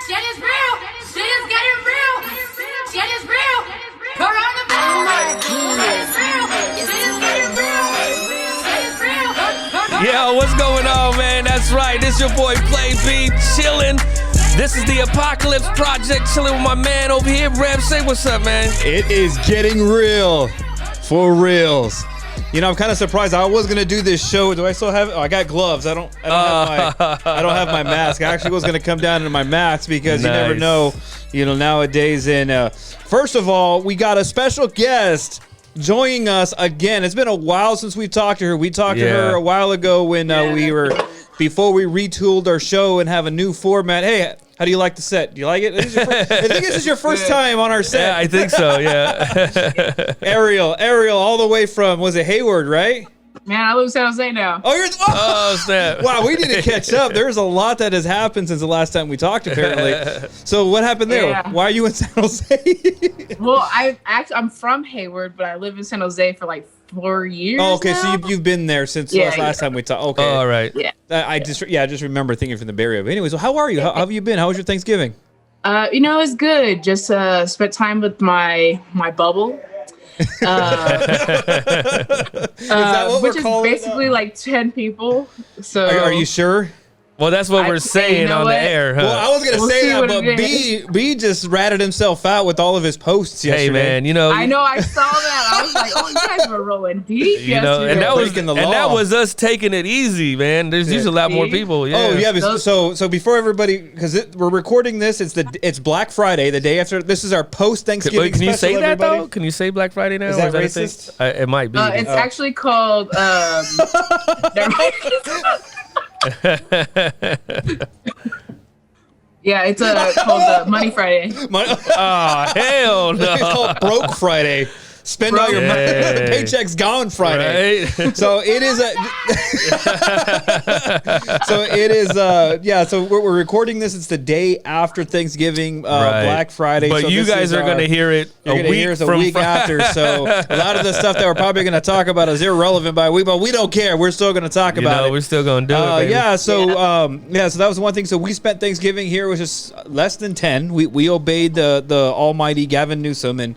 Shit is real. Shit is getting real. Shit is real. Coronavirus. Shit is real. Shit is getting real. Shit is real. Yo, what's going on, man? That's right. This your boy Play B, chilling. This is the Apocalypse Project, chilling with my man over here. Rev, say what's up, man. It is getting real. For reals. You know, I'm kind of surprised. I was gonna do this show. Do I still have? Oh, I got gloves. I don't have my mask. I actually was gonna come down in my mask because you never know. You know, nowadays. And first of all, we got a special guest joining us again. It's been a while since we talked to her. We talked to her a while ago when before we retooled our show and have a new format. Hey, how do you like the set? Do you like it? I think this is your first time on our set. Yeah, I think so, yeah. Ariel, all the way from, was it Hayward, right? Man, I live in San Jose now. Oh, snap. Wow, we need to catch up. There's a lot that has happened since the last time we talked, apparently. So what happened there? Yeah. Why are you in San Jose? Well, I'm from Hayward, but I live in San Jose for like 4 years. Oh, okay, now. so you've been there since last time we talked. Okay. Oh, all right. Yeah. I just remember thinking from the Bay Area. But anyways, so how are you? How have you been? How was your Thanksgiving? It's good. Just spent time with my bubble. Is that what Which we're is calling basically like 10 people. So Are you sure? Well, that's what we're saying you know on what? the air, huh? Well, I was gonna We'll say see that, what but it B just ratted himself out with all of his posts yesterday. Hey, man, you know. I know, I saw that. I was like, oh, you guys were rolling deep yesterday. And that was Breaking the and that law. was us taking it easy, man. There's usually a lot more people. Yeah. Oh yeah, but so before everybody, because we're recording this, it's Black Friday, the day after. This is our post Thanksgiving. Can you say that everybody. though? Can you say Black Friday now? Is that Or a racist? thing? It might be. It's actually called. Never mind. Yeah, it's called Money Friday. Oh, hell no. It's called Broke Friday. Spend all your money. The paycheck's gone Friday. Right? So it is so we're recording this. It's the day after Thanksgiving, Black Friday. But so you guys are going to hear it a week after. So a lot of the stuff that we're probably going to talk about is irrelevant by a week, but we don't care. We're still going to talk about it. We're still going to do it, baby. So that was one thing. So we spent Thanksgiving here, which is less than 10. We obeyed the almighty Gavin Newsom and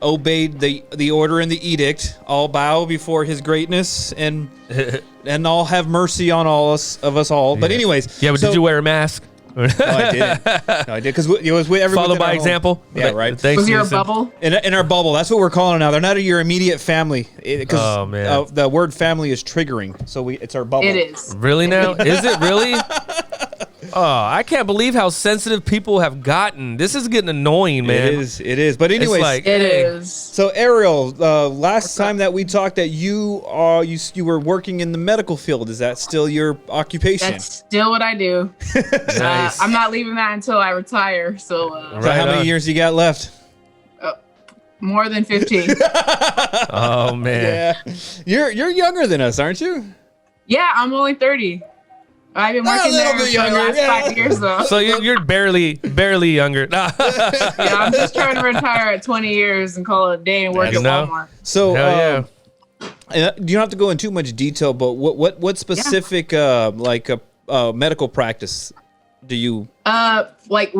obeyed the order and the edict. All bow before his greatness and all have mercy on all of us all. But anyways, but did you wear a mask? No, I didn't. No, I did because it was with everyone. Follow by example. Yeah, right. Thanks, Was your Newsom. bubble? In our bubble, that's what we're calling it now. They're not your immediate family Oh, man. the word family is triggering. So it's our bubble. It is. Really now? Is it really? Oh, I can't believe how sensitive people have gotten. This is getting annoying, man. It is. But anyways, It's like, It hey, is. so Ariel, last time that we talked, that you were working in the medical field. Is that still your occupation? That's still what I do. Nice. I'm not leaving that until I retire. So, So Right how many on. years you got left? more than 15. Oh, man. Yeah, you're younger than us, aren't you? Yeah, I'm only 30. I've been working little there bit for younger, the last yeah. 5 years, though. So you're barely younger. Yeah, I'm just trying to retire at 20 years and call it a day and work You at know? Walmart. So Hell yeah. you don't have to go in too much detail, but what specific medical practice do you? Like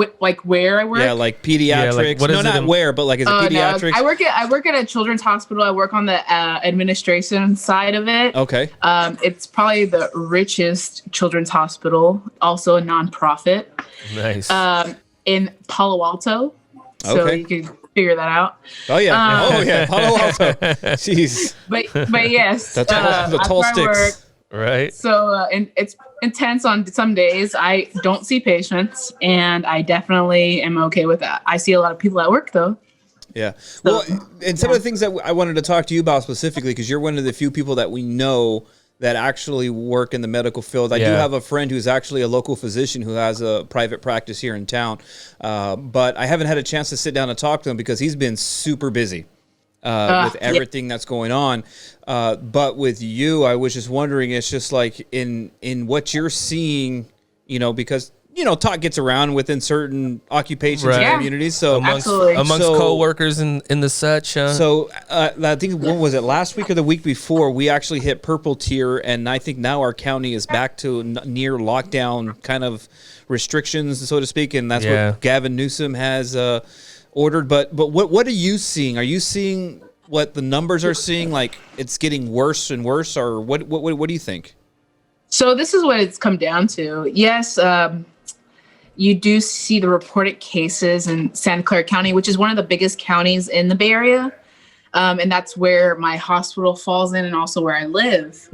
where I work? Yeah, like pediatrics. Yeah, like, what is it not in- where, but like is it pediatrics? No, I work at a children's hospital. I work on the administration side of it. Okay. It's probably the richest children's hospital, also a nonprofit, Nice. in Palo Alto. So Okay. you can figure that out. Oh yeah. Palo Alto. Jeez. But yes, The tall that's where I sticks. work. Right. So and it's intense on some days. I don't see patients, and I definitely am okay with that. I see a lot of people at work though. Yeah. Well, and some of the things that I wanted to talk to you about specifically, because you're one of the few people that we know that actually work in the medical field. I do have a friend who's actually a local physician who has a private practice here in town, but I haven't had a chance to sit down and talk to him because he's been super busy. With everything that's going on. But with you, I was just wondering, it's just like in what you're seeing, because talk gets around within certain occupations Right. and communities. So amongst Absolutely. co-workers and the such. So I think when was it, last week or the week before, we actually hit purple tier, and I think now our county is back to near lockdown kind of restrictions, so to speak, and that's what Gavin Newsom has ordered. But what are you seeing? Are you seeing what the numbers are seeing? Like it's getting worse and worse, or what do you think? So this is what it's come down to. Yes, you do see the reported cases in Santa Clara County, which is one of the biggest counties in the Bay Area. And that's where my hospital falls in and also where I live.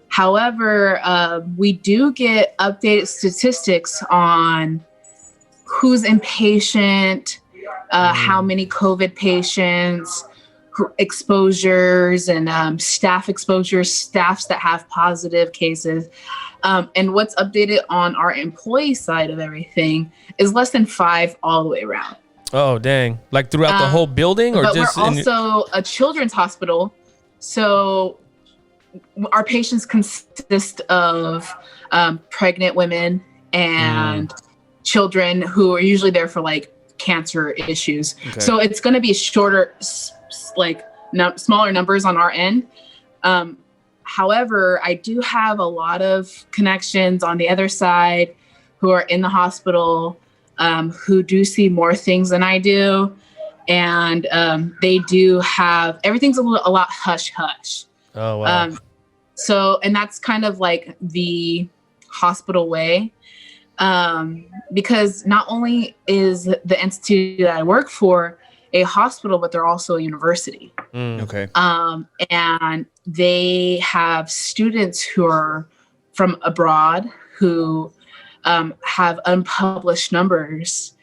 However, we do get updated statistics on who's inpatient, how many COVID patients, exposures, and staff exposures, staffs that have positive cases. And what's updated on our employee side of everything is less than 5 all the way around. Oh, dang. Like throughout the whole building, or but just we're also a children's hospital. So our patients consist of pregnant women and children who are usually there for like cancer issues. Okay. So it's going to be shorter, smaller numbers on our end. However, I do have a lot of connections on the other side who are in the hospital, who do see more things than I do. And they do have, everything's a lot hush hush. Oh, wow. And that's kind of like the hospital way. Because not only is the institute that I work for a hospital, but they're also a university. Okay. And they have students who are from abroad who have unpublished numbers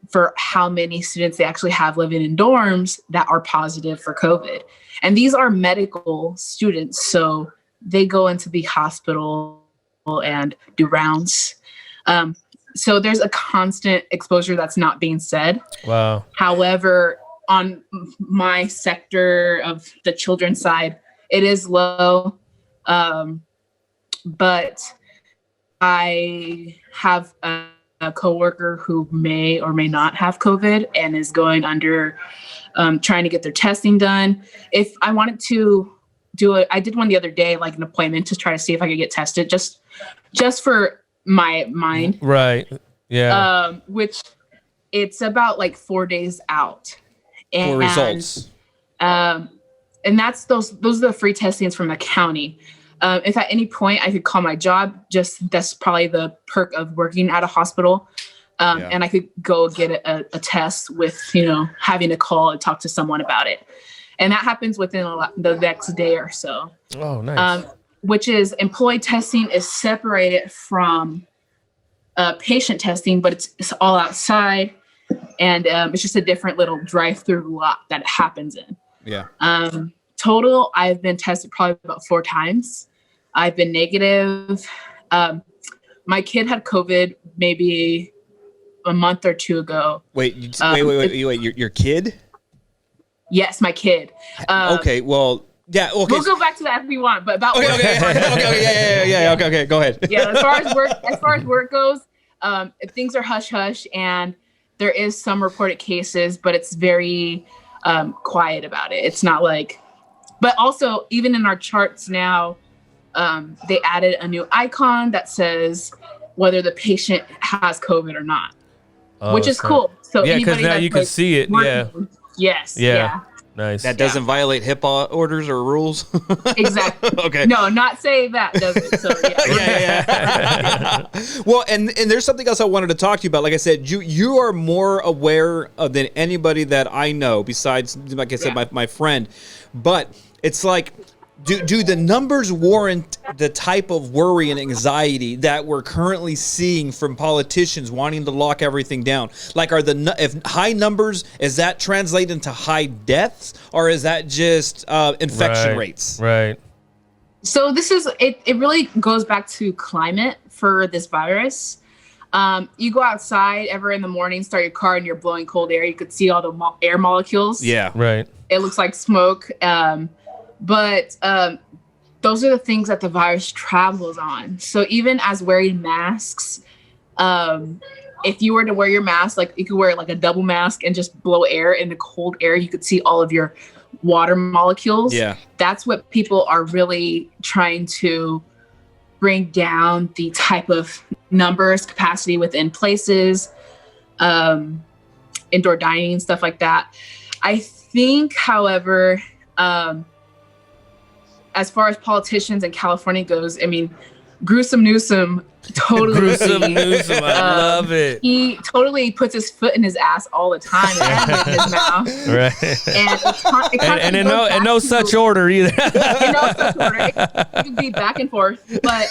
for how many students they actually have living in dorms that are positive for COVID. And these are medical students, so they go into the hospital and do rounds. So there's a constant exposure that's not being said. Wow. However, on my sector of the children's side, it is low. But I have a coworker who may or may not have COVID and is going under, trying to get their testing done. If I wanted to do it, I did one the other day, like an appointment to try to see if I could get tested just for my mind. Right. Yeah. Which it's about like 4 days out. And, for results. And that's those are the free testings from the county. If at any point I could call my job, that's probably the perk of working at a hospital. And I could go get a test with, having to call and talk to someone about it. And that happens within the next day or so. Oh, nice. Which is employee testing is separated from patient testing, but it's all outside. And it's just a different little drive-through lot that it happens in. Yeah. Total, I've been tested probably about 4 times. I've been negative. My kid had COVID maybe a month or 2 ago. Wait, your kid? Yes, my kid. Okay, well, yeah, okay. We'll go back to that if we want, but about work. Okay, go ahead. Yeah, as far as work goes, if things are hush hush, and there is some reported cases, but it's very quiet about it. It's not like, but also even in our charts now, they added a new icon that says whether the patient has COVID or not, which is cool. So yeah, because now you can see it. Working, yes. Yeah. Nice. That doesn't violate HIPAA orders or rules? Exactly. Okay. No, not say that, does it? So yeah. Well, and there's something else I wanted to talk to you about. Like I said, you are more aware than anybody that I know, besides, like I said, my friend. But it's like, do the numbers warrant the type of worry and anxiety that we're currently seeing from politicians wanting to lock everything down? Like, if high numbers, is that translate into high deaths, or is that just infection rates? Right. So this is it. It really goes back to climate for this virus. You go outside ever in the morning, start your car, and you're blowing cold air. You could see all the air molecules. Yeah. Right. It looks like smoke. But those are the things that the virus travels on. So even as wearing masks, if you were to wear your mask, like you could wear like a double mask and just blow air in the cold air, you could see all of your water molecules. Yeah. That's what people are really trying to bring down, the type of numbers, capacity within places, indoor dining, stuff like that. I think, however, as far as politicians in California goes, I mean, Gruesome Newsom totally. Gruesome Newsom, I love it. He totally puts his foot in his ass all the time and in his mouth. Right. And in no such order either. In no such order. It can be back and forth. But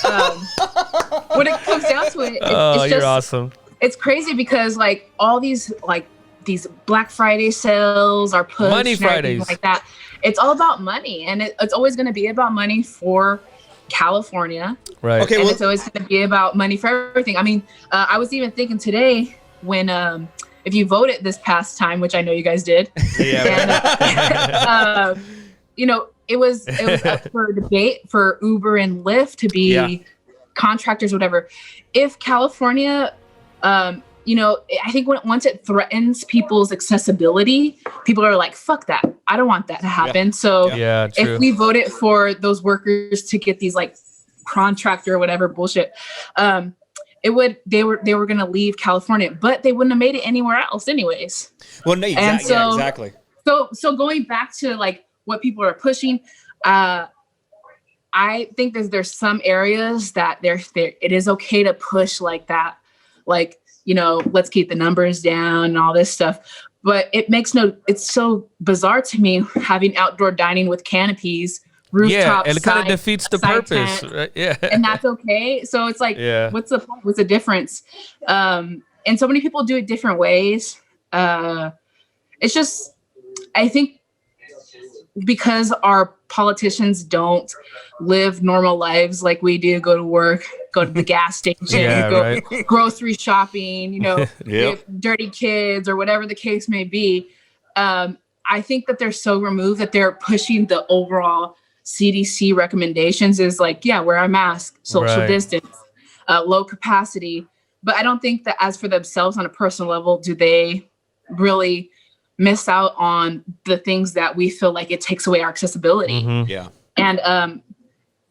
when it comes down to it, it's you're just awesome. It's crazy because like all these Black Friday sales are pushed. Money Fridays. Like that. It's all about money, and it's always going to be about money for California. Right. Okay. And Well, it's always going to be about money for everything. I mean, I was even thinking today when if you voted this past time, which I know you guys did. Yeah. And, you know, it was up for debate for Uber and Lyft to be contractors, whatever. If California, you know, I think once it threatens people's accessibility, people are like, fuck that. I don't want that to happen. Yeah. So true. if we voted for those workers to get these like contractor or whatever bullshit, they were going to leave California, but they wouldn't have made it anywhere else anyways. well, no, exactly. So going back to like what people are pushing, I think there's some areas that it is okay to push like that, like, you know, let's keep the numbers down and all this stuff. But it's so bizarre to me having outdoor dining with canopies, rooftops. Yeah, and it kind of defeats the purpose. Right? Yeah. And that's okay. So it's like, what's the point? What's the difference? And so many people do it different ways. It's just, I think because our politicians don't live normal lives like we do, go to work, go to the gas station, grocery shopping, you know, dirty kids or whatever the case may be. I think that they're so removed that they're pushing the overall CDC recommendations is like, wear a mask, social distance, low capacity. But I don't think that as for themselves on a personal level, do they really miss out on the things that we feel like it takes away our accessibility. Mm-hmm. Yeah. And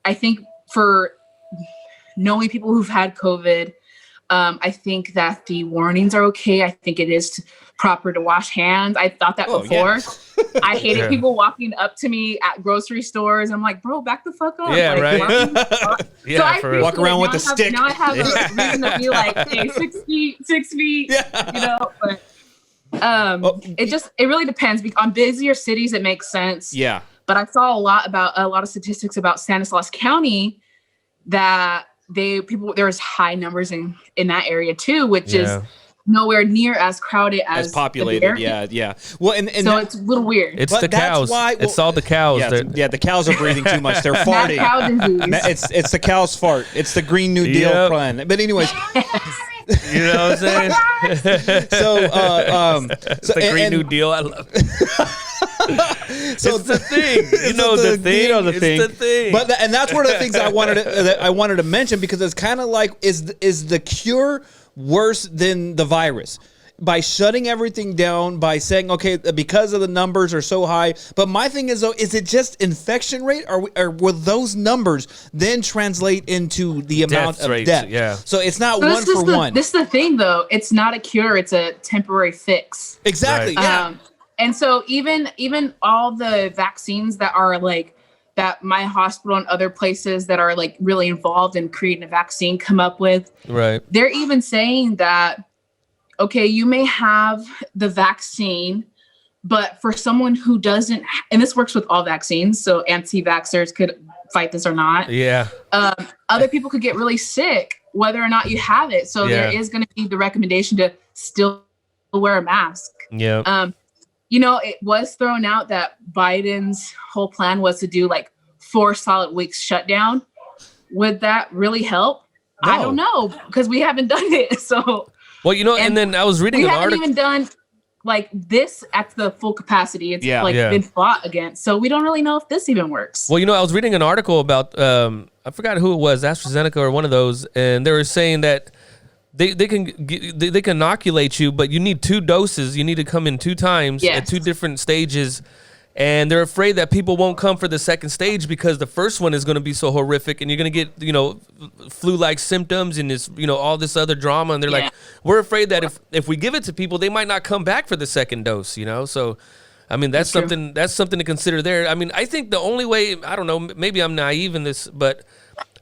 I think for knowing people who've had COVID, I think that the warnings are okay. I think it is proper to wash hands. I thought that before. Yeah. I hated people walking up to me at grocery stores. I'm like, bro, back the fuck up. Yeah, like, right. So walk around with a stick. Now I have a reason to be like, hey, 6 feet, you know, but it really depends. On busier cities, it makes sense. Yeah. But I saw a lot of statistics about Stanislaus County that there's high numbers in that area too, which is nowhere near as crowded as populated. Yeah. Well, and so it's a little weird. It's the cows. It's all the cows. Yeah, the cows are breathing too much. They're farting. Cow disease. It's the cow's fart. It's the Green New Deal plan. But anyways. You know what I'm saying? So the Green New Deal. I love it. So it's the thing. You know the thing. You know the thing. It's the thing. But and that's one of the things I wanted to mention, because it's kind of like, is the cure worse than the virus? By shutting everything down, by saying, okay, because of the numbers are so high. But my thing is, though, is it just infection rate, or will those numbers then translate into the amount of death? Yeah. So it's not one for one. This is the thing, though. It's not a cure. It's a temporary fix. Exactly. Right. Yeah. And so even all the vaccines that are like, that my hospital and other places that are like really involved in creating a vaccine come up with, right? They're even saying that, okay, you may have the vaccine, but for someone who doesn't, and this works with all vaccines, so anti-vaxxers could fight this or not. Yeah. Other people could get really sick, whether or not you have it. So there is going to be the recommendation to still wear a mask. Yeah. You know, it was thrown out that Biden's whole plan was to do like 4 solid weeks shutdown. Would that really help? No. I don't know, because we haven't done it. So. Well, you know, and then I was reading an article. We haven't even done like this at the full capacity. It's been fought against. So we don't really know if this even works. Well, you know, I was reading an article about, I forgot who it was, AstraZeneca or one of those. And they were saying that they can inoculate you, but you need 2 doses. You need to come in 2 times at 2 different stages. And they're afraid that people won't come for the second stage because the first one is going to be so horrific, and you're going to get, flu-like symptoms and this, all this other drama. And they're like, we're afraid that if we give it to people, they might not come back for the second dose. So, I mean, that's something to consider there. I mean, I think the only way, I don't know, maybe I'm naive in this, but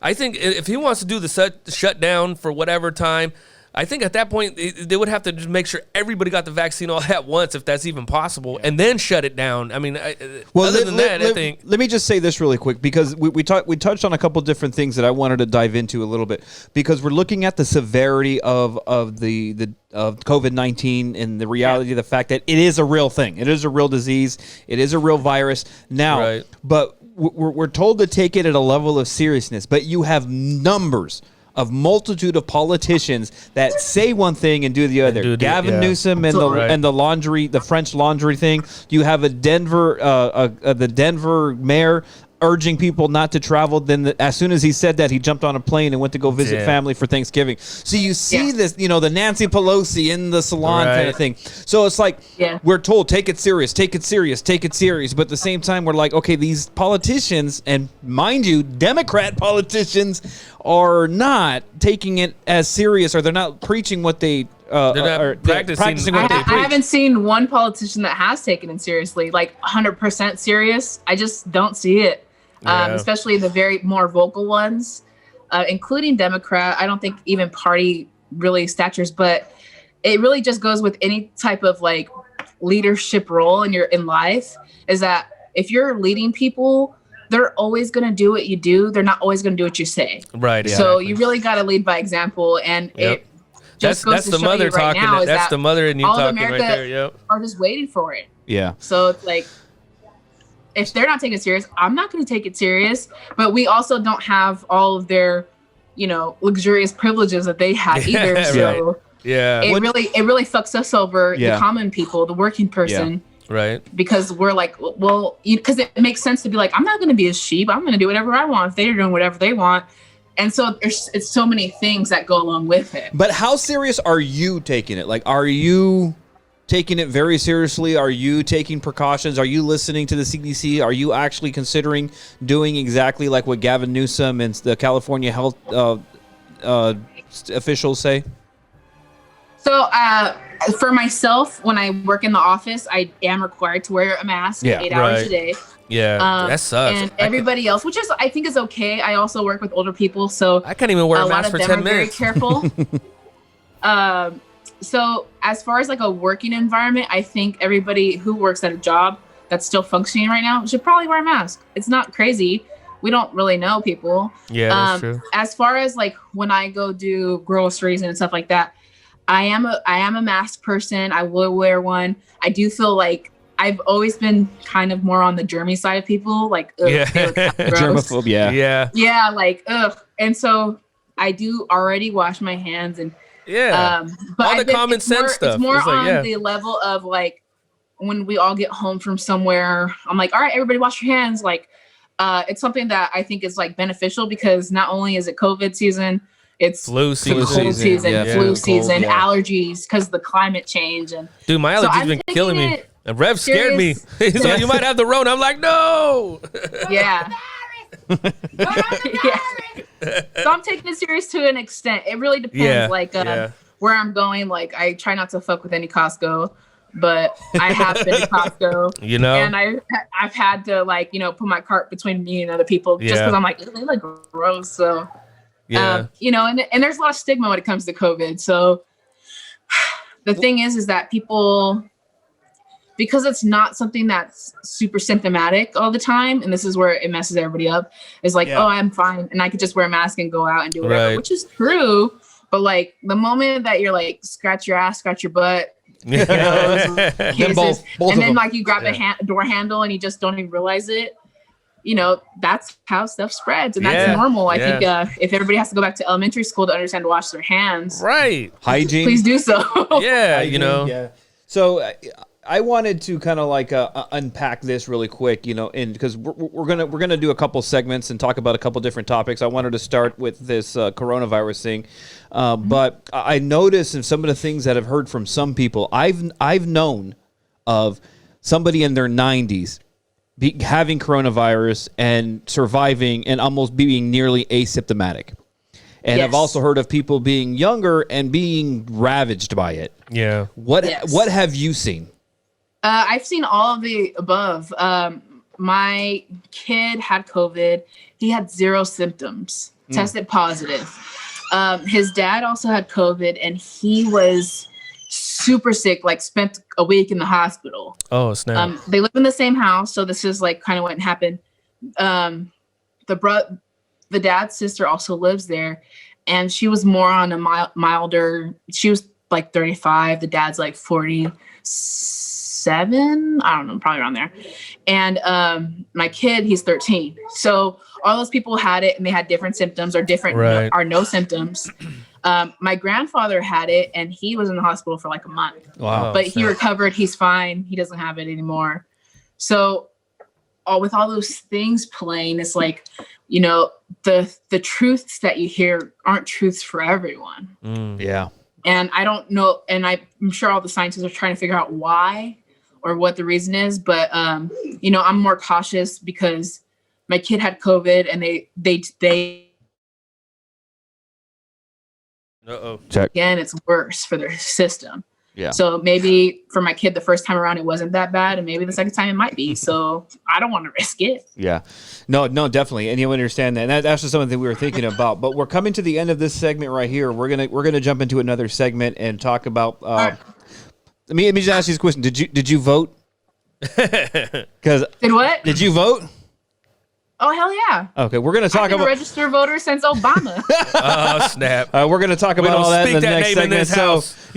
I think if he wants to do the shutdown for whatever time, I think at that point they would have to just make sure everybody got the vaccine all at once, if that's even possible, and then shut it down. I mean, I think. Let me just say this really quick, because we touched on a couple different things that I wanted to dive into a little bit, because we're looking at the severity of COVID-19 and the reality of the fact that it is a real thing. It is a real disease. It is a real virus now. But we're told to take it at a level of seriousness. But you have numbers of multitude of politicians that say one thing and do the other. Gavin Newsom and the French laundry thing. You have the Denver mayor urging people not to travel. Then as soon as he said that, he jumped on a plane and went to go visit family for Thanksgiving. So you see this, the Nancy Pelosi in the salon kind of thing. So it's like, we're told, take it serious, take it serious, take it serious. But at the same time, we're like, okay, these politicians, and mind you, Democrat politicians are not taking it as serious, or they're not preaching what they they're not practicing what they preach. I haven't seen one politician that has taken it seriously, like 100% serious. I just don't see it. Especially the very more vocal ones, including Democrat. I don't think even party really statures, but it really just goes with any type of like leadership role in life, is that if you're leading people, they're always going to do what you do. They're not always going to do what you say. Right. So you really got to lead by example. And it just goes to show you right now is that's that the mother in you all of talking America right there. are just waiting for it. Yeah. So it's like, if they're not taking it serious, I'm not going to take it serious. But we also don't have all of their, luxurious privileges that they have either. So it really fucks us over, the common people, the working person. Right. Because we're like, well, because it makes sense to be like, I'm not going to be a sheep. I'm going to do whatever I want if they're doing whatever they want. And so it's so many things that go along with it. But how serious are you taking it? Like, are you taking it very seriously? Are you taking precautions? Are you listening to the CDC? Are you actually considering doing exactly like what Gavin Newsom and the California health officials say? So for myself, when I work in the office, I am required to wear a mask 8 hours a day. Yeah, that sucks. And everybody else, which I think is okay. I also work with older people, so I can't even wear a mask for 10 minutes. Very careful. So as far as like a working environment, I think everybody who works at a job that's still functioning right now should probably wear a mask. It's not crazy. We don't really know people. Yeah, that's true. As far as like when I go do groceries and stuff like that, I am a mask person. I will wear one. I do feel like I've always been kind of more on the germy side of people, like germophobia. Yeah, like ugh. And so I do already wash my hands and but all the common sense stuff. It's more on the level of like when we all get home from somewhere, I'm like, all right, everybody wash your hands. Like it's something that I think is like beneficial because not only is it COVID season, it's flu season, flu season, allergies because of the climate change. And dude, my allergies been killing me. And Rev scared me. He's like, you might have the Rona. I'm like, no. Yeah. So I'm taking it serious to an extent. It really depends, where I'm going. Like, I try not to fuck with any Costco, but I have been to Costco, and I've had to put my cart between me and other people just because I'm like, they look gross. So, and there's a lot of stigma when it comes to COVID. So the thing is that people, because it's not something that's super symptomatic all the time, and this is where it messes everybody up, is like, oh, I'm fine, and I could just wear a mask and go out and do whatever, which is true. But like the moment that you're like, scratch your ass, scratch your butt, kisses, and then like you grab a door handle and you just don't even realize it, that's how stuff spreads, and that's normal. I think if everybody has to go back to elementary school to understand to wash their hands, hygiene, please do so. hygiene, So I wanted to kind of like unpack this really quick, and because we're gonna do a couple segments and talk about a couple different topics. I wanted to start with this coronavirus thing, but I noticed in some of the things that I've heard from some people, I've known of somebody in their 90s having coronavirus and surviving and almost being nearly asymptomatic. And I've also heard of people being younger and being ravaged by it. Yeah. What have you seen? I've seen all of the above. My kid had COVID. He had 0 symptoms, tested positive. His dad also had COVID, and he was super sick, like spent a week in the hospital. Oh, snap. They live in the same house, so this is like kind of what happened. The dad's sister also lives there, and she was more on a milder. She was like 35. The dad's like 47. I don't know, probably around there. And my kid, he's 13. So all those people had it, and they had different symptoms or different or no symptoms. My grandfather had it, and he was in the hospital for like a month. Wow! But he recovered. He's fine. He doesn't have it anymore. So, with all those things playing, it's like, the truths that you hear aren't truths for everyone. Yeah. And I don't know, and I'm sure all the scientists are trying to figure out why or what the reason is. But I'm more cautious because my kid had COVID, and they check again, it's worse for their system. Yeah. So maybe for my kid, the first time around, it wasn't that bad. And maybe the second time it might be. So I don't want to risk it. Yeah. No, definitely. And you understand that. And that's just something we were thinking about. But we're coming to the end of this segment right here. We're gonna jump into another segment and talk about let me just ask you this question. Did you vote? Because Did what? Did you vote? Oh, hell yeah. Okay, we're going to talk I've been about... a registered voter since Obama. Oh, snap. We're going to talk about all that in the next segment. So, first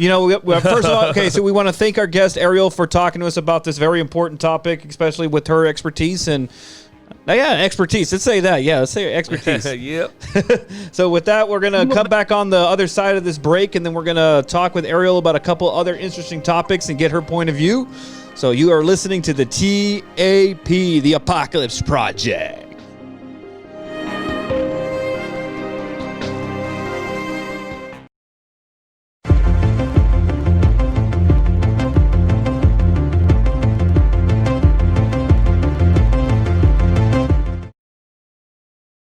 of all, so we want to thank our guest, Ariel, for talking to us about this very important topic, especially with her expertise. And, expertise. Let's say that. Yeah, let's say expertise. Yep. So with that, we're going to come back on the other side of this break, and then we're going to talk with Ariel about a couple other interesting topics and get her point of view. So you are listening to the TAP, the Apocalypse Project.